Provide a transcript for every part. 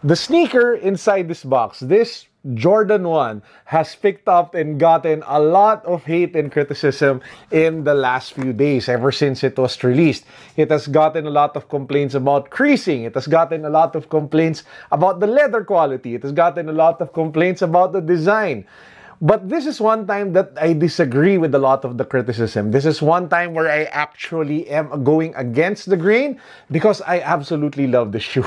The sneaker inside this box, this Jordan 1, has picked up and gotten a lot of hate and criticism in the last few days, ever since it was released. It has gotten a lot of complaints about creasing. It has gotten a lot of complaints about the leather quality. It has gotten a lot of complaints about the design. But this is one time that I disagree with a lot of the criticism. This is one time where I actually am going against the grain because I absolutely love the shoe.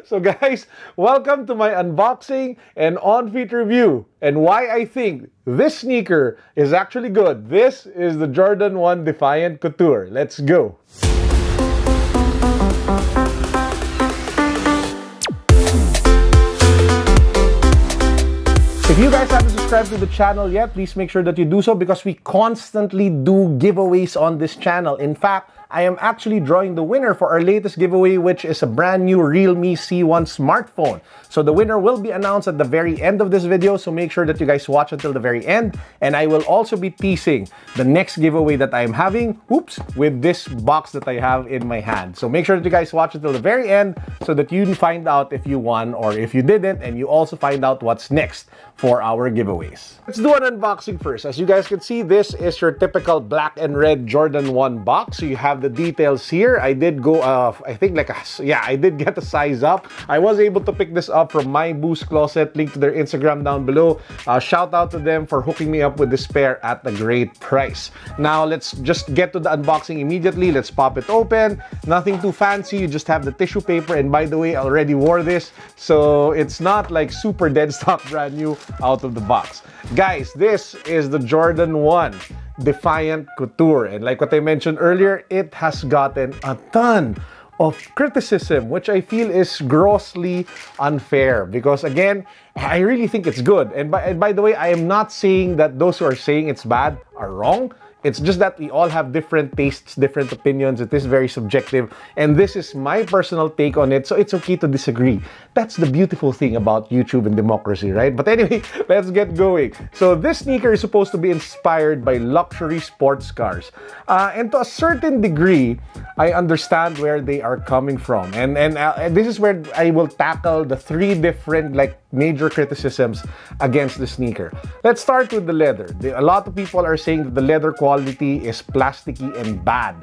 So guys, welcome to my unboxing and on-feet review and why I think this sneaker is actually good. This is the Jordan 1 Defiant Couture. Let's go. If you guys haven't subscribed to the channel yet, please make sure that you do so because we constantly do giveaways on this channel. In fact, I am actually drawing the winner for our latest giveaway, which is a brand new Realme C1 smartphone. So the winner will be announced at the very end of this video, so make sure that you guys watch until the very end. And I will also be teasing the next giveaway that I am having, with this box that I have in my hand. So make sure that you guys watch until the very end so that you can find out if you won or if you didn't, and you also find out what's next for our giveaways. Let's do an unboxing first. As you guys can see, this is your typical black and red Jordan 1 box. So you have the details here. I did go, I think I did get a size up. I was able to pick this up from My Boost Closet. Link to their Instagram down below. Shout out to them for hooking me up with this pair at a great price. Now let's just get to the unboxing immediately. Let's pop it open. Nothing too fancy. You just have the tissue paper. And by the way, I already wore this, so it's not like super dead stock brand new out of the box. Guys, this is the Jordan 1 Defiant Couture, and like what I mentioned earlier, it has gotten a ton of criticism, which I feel is grossly unfair because, again, I really think it's good. And by the way, I am not saying that those who are saying it's bad are wrong. It's just that we all have different tastes, different opinions. It is very subjective. And this is my personal take on it, so it's okay to disagree. That's the beautiful thing about YouTube and democracy, right? But anyway, let's get going. So this sneaker is supposed to be inspired by luxury sports cars. And to a certain degree, I understand where they are coming from. And this is where I will tackle the three different major criticisms against the sneaker. Let's start with the leather. A lot of people are saying that the leather quality is plasticky and bad.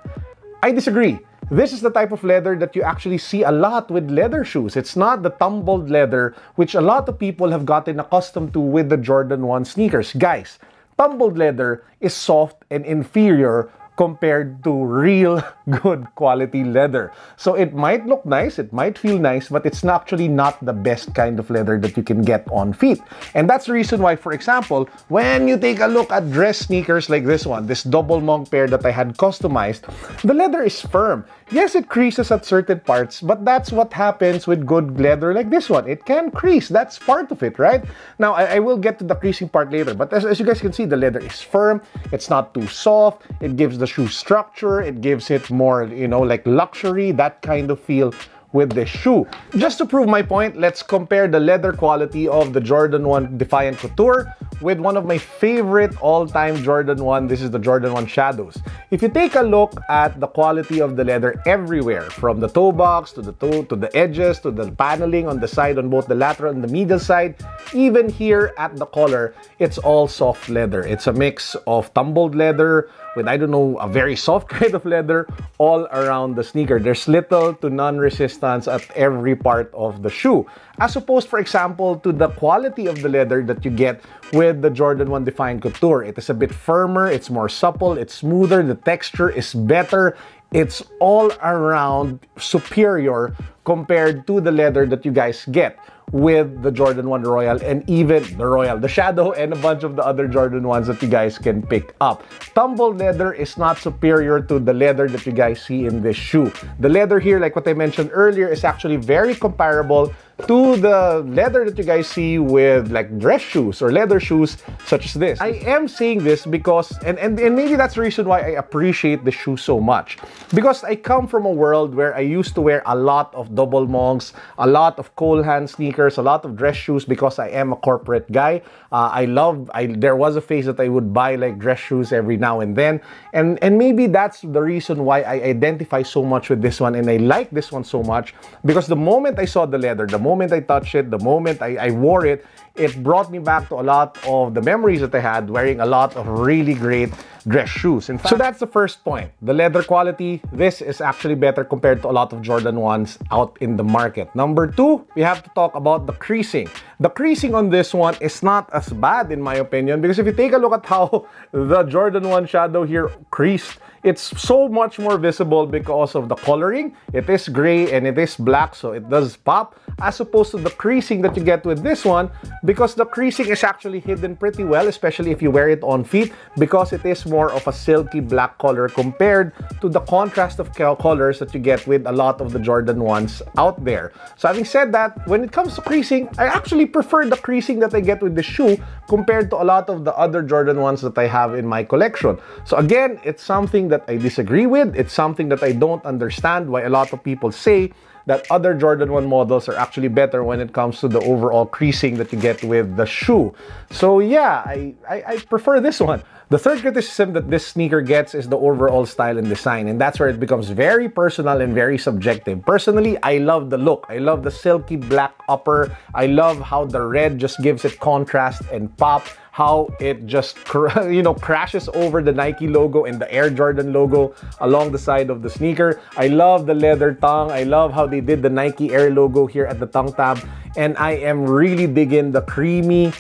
I disagree. This is the type of leather that you actually see a lot with leather shoes. It's not the tumbled leather, which a lot of people have gotten accustomed to with the Jordan 1 sneakers. Guys, tumbled leather is soft and inferior compared to real good quality leather. So it might look nice, it might feel nice, but it's actually not the best kind of leather that you can get on feet. And that's the reason why, for example, when you take a look at dress sneakers like this one, this double monk pair that I had customized, the leather is firm. Yes, it creases at certain parts, but that's what happens with good leather like this one. It can crease. That's part of it, right? Now, I will get to the creasing part later, but as you guys can see, the leather is firm. It's not too soft. It gives the shoe structure. It gives it more, like luxury, that kind of feel with this shoe. Just to prove my point, let's compare the leather quality of the Jordan 1 Defiant Couture with one of my favorite all-time Jordan 1. This is the Jordan 1 Shadows. If you take a look at the quality of the leather everywhere, from the toe box to the toe, to the edges, to the paneling on the side, on both the lateral and the medial side, even here at the collar, it's all soft leather. It's a mix of tumbled leather with, I don't know, a very soft kind of leather all around the sneaker. There's little to none resistance at every part of the shoe, as opposed, for example, to the quality of the leather that you get with the Jordan 1 Defiant Couture. It is a bit firmer, it's more supple, it's smoother, the texture is better. It's all around superior compared to the leather that you guys get with the Jordan 1 Royal, and even the Royal, the Shadow, and a bunch of the other Jordan 1s that you guys can pick up. Tumbled leather is not superior to the leather that you guys see in this shoe. The leather here, like what I mentioned earlier, is actually very comparable to the leather that you guys see with dress shoes or leather shoes such as this. I am saying this because, and maybe that's the reason why I appreciate the shoe so much. Because I come from a world where I used to wear a lot of double monks, a lot of cold hand sneakers, a lot of dress shoes because I am a corporate guy. There was a phase that I would buy dress shoes every now and then. And maybe that's the reason why I identify so much with this one and I like this one so much, because the moment I saw the leather, the moment moment I touched it, the moment I wore it, it brought me back to a lot of the memories that I had wearing a lot of really great dress shoes. In fact, so that's the first point. The leather quality, this is actually better compared to a lot of Jordan 1s out in the market. Number two, we have to talk about the creasing. The creasing on this one is not as bad in my opinion, because if you take a look at how the Jordan 1 Shadow here creased, it's so much more visible because of the coloring. It is gray and it is black, so it does pop, as opposed to the creasing that you get with this one, because the creasing is actually hidden pretty well, especially if you wear it on feet, because it is more of a silky black color compared to the contrast of colors that you get with a lot of the Jordan 1s out there. So having said that, when it comes to creasing, I actually prefer the creasing that I get with the shoe compared to a lot of the other Jordan 1s that I have in my collection. So again, it's something that I disagree with. It's something that I don't understand why a lot of people say that other Jordan 1 models are actually better when it comes to the overall creasing that you get with the shoe. So yeah, I prefer this one. The third criticism that this sneaker gets is the overall style and design, and that's where it becomes very personal and very subjective. Personally, I love the look. I love the silky black upper. I love how the red just gives it contrast and pop, how it just, you know, crashes over the Nike logo and the Air Jordan logo along the side of the sneaker. I love the leather tongue. I love how they did the Nike Air logo here at the tongue tab. And I am really digging the creamy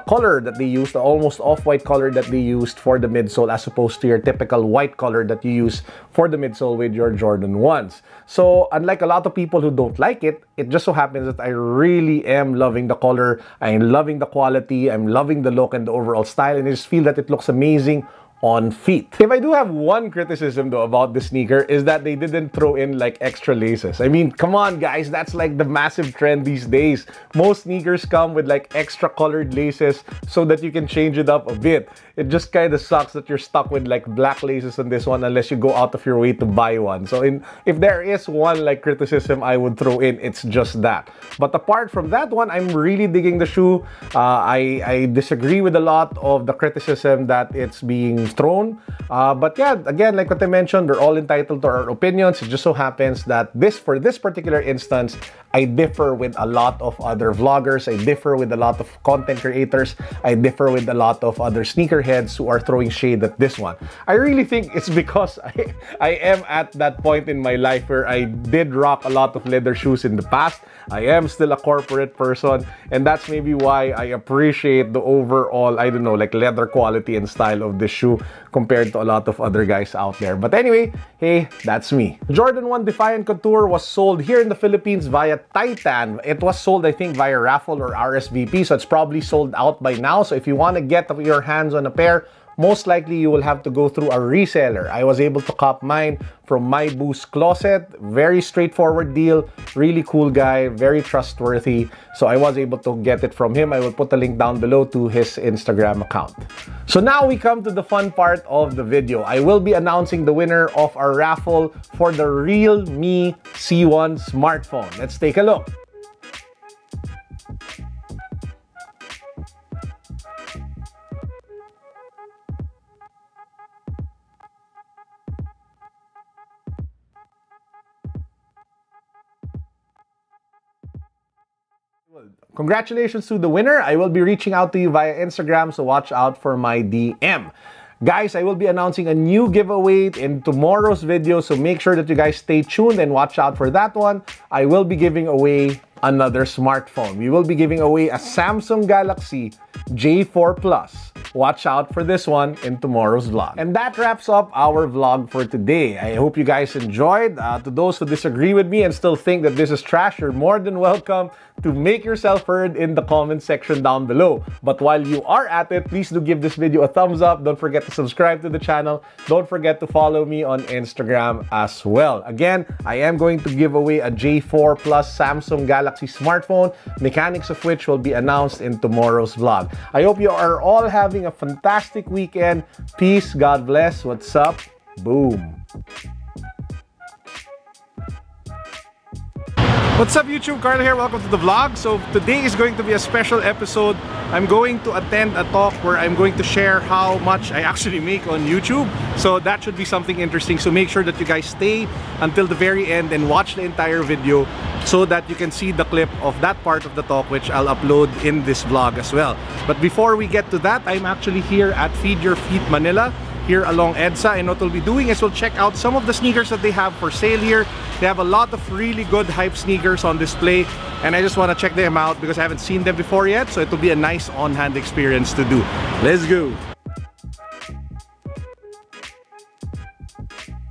color that they used, the almost off-white color that they used for the midsole, as opposed to your typical white color that you use for the midsole with your Jordan 1s. So unlike a lot of people who don't like it, it just so happens that I really am loving the color, I'm loving the quality, I'm loving the look and the overall style, and I just feel that it looks amazing on feet. If I do have one criticism though about this sneaker, is that they didn't throw in like extra laces. I mean, come on guys, that's like the massive trend these days. Most sneakers come with like extra colored laces so that you can change it up a bit. It just kind of sucks that you're stuck with like black laces on this one unless you go out of your way to buy one. So if there is one like criticism I would throw in, it's just that. But apart from that one, I'm really digging the shoe. I disagree with a lot of the criticism that it's being thrown. But yeah, again, like what I mentioned, we're all entitled to our opinions. It just so happens that for this particular instance, I differ with a lot of other vloggers. I differ with a lot of content creators. I differ with a lot of other sneakerheads who are throwing shade at this one. I really think it's because I am at that point in my life where I did rock a lot of leather shoes in the past. I am still a corporate person, and that's maybe why I appreciate the overall, I don't know, like leather quality and style of this shoe compared to a lot of other guys out there. But anyway, hey, that's me. Jordan 1 Defiant Couture was sold here in the Philippines via Titan. It was sold, I think, via raffle or RSVP, so it's probably sold out by now. So if you want to get your hands on a pair, most likely you will have to go through a reseller. I was able to cop mine from My Boost Closet. Very straightforward deal. Really cool guy. Very trustworthy. So I was able to get it from him. I will put the link down below to his Instagram account. So now we come to the fun part of the video. I will be announcing the winner of our raffle for the Realme C1 smartphone. Let's take a look. Congratulations to the winner. I will be reaching out to you via Instagram, so watch out for my DM. Guys, I will be announcing a new giveaway in tomorrow's video, so make sure that you guys stay tuned and watch out for that one. I will be giving away another smartphone. We will be giving away a Samsung Galaxy J4 Plus. Watch out for this one in tomorrow's vlog. And that wraps up our vlog for today. I hope you guys enjoyed. To those who disagree with me and still think that this is trash, you're more than welcome to make yourself heard in the comment section down below. But while you are at it, please do give this video a thumbs up. Don't forget to subscribe to the channel. Don't forget to follow me on Instagram as well. Again, I am going to give away a J4 Plus Samsung Galaxy smartphone, mechanics of which will be announced in tomorrow's vlog. I hope you are all having a fantastic weekend. Peace, God bless. What's up? Boom. What's up YouTube, Carl here, welcome to the vlog. So today is going to be a special episode. I'm going to attend a talk where I'm going to share how much I actually make on YouTube. So that should be something interesting. So make sure that you guys stay until the very end and watch the entire video so that you can see the clip of that part of the talk, which I'll upload in this vlog as well. But before we get to that, I'm actually here at Feed Your Feet Manila, here along EDSA, and what we'll be doing is we'll check out some of the sneakers that they have for sale here. They have a lot of really good hype sneakers on display, and I just want to check them out because I haven't seen them before yet, so it'll be a nice on-hand experience to do. Let's go!